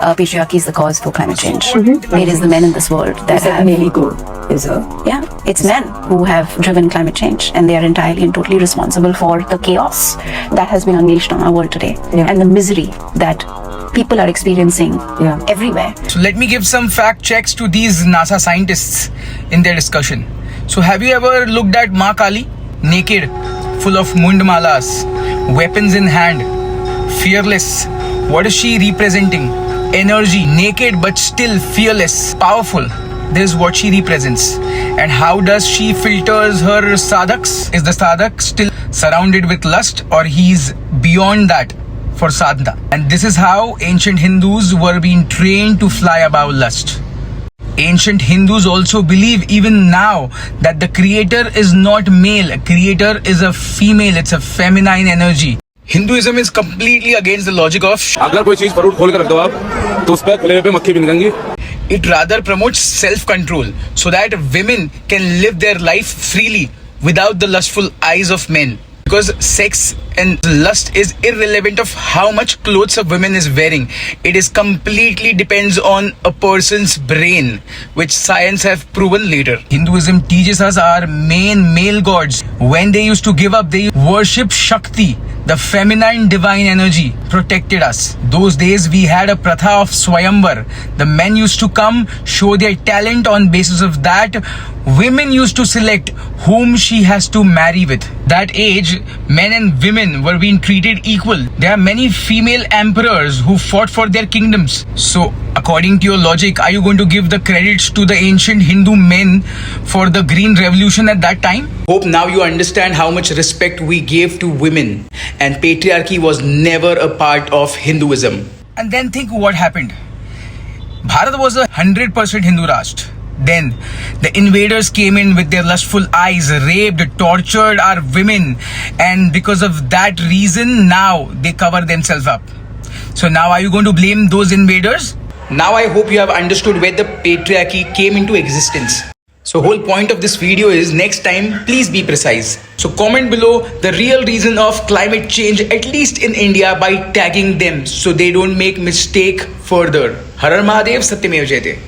patriarchy is the cause for climate change. It is the men in this world that have... Yeah, it's men who have driven climate change, and they are entirely and totally responsible for the chaos that has been unleashed on our world today, and the misery that people are experiencing everywhere. So let me give some fact checks to these NASA scientists in their discussion. So have you ever looked at Ma Kali? Naked, full of mundmalas, weapons in hand, fearless. What is she representing? Energy, naked but still fearless, powerful. This is what she represents. And how does she filters her sadhaks? Is the sadhak still surrounded with lust, or he's beyond that for sadhana? And this is how ancient Hindus were being trained to fly above lust. Ancient Hindus also believe even now that the creator is not male. Creator is a female. It's a feminine energy. Hinduism is completely against the logic of अगर कोई चीज fruit खोल कर रख दो आप तो उस पर खुले पे मक्खी भी निकलेंगी. It rather promotes self-control so that women can live their life freely without the lustful eyes of men. Because sex and lust is irrelevant of how much clothes a woman is wearing. It is completely depends on a person's brain, which science have proven later. Hinduism teaches us our main male gods. When they used to give up, they worship Shakti. The feminine divine energy protected us. Those days we had a pratha of Swayamvar. The men used to come, show their talent. On basis of that, women used to select whom she has to marry with. That age, men and women were being treated equal. There are many female emperors who fought for their kingdoms. So, according to your logic, are you going to give the credits to the ancient Hindu men for the Green Revolution at that time? Hope now you understand how much respect we gave to women, and patriarchy was never a part of Hinduism. And then think what happened. Bharat was 100% Hindu Rashtra. Then the invaders came in with their lustful eyes, raped, tortured our women, and because of that reason, now they cover themselves up. So now are you going to blame those invaders? Now I hope you have understood where the patriarchy came into existence. So whole point of this video is, next time please be precise. So comment below the real reason of climate change, at least in India, by tagging them so they don't make mistake further. Har Har Mahadev, Satyamev Jayate.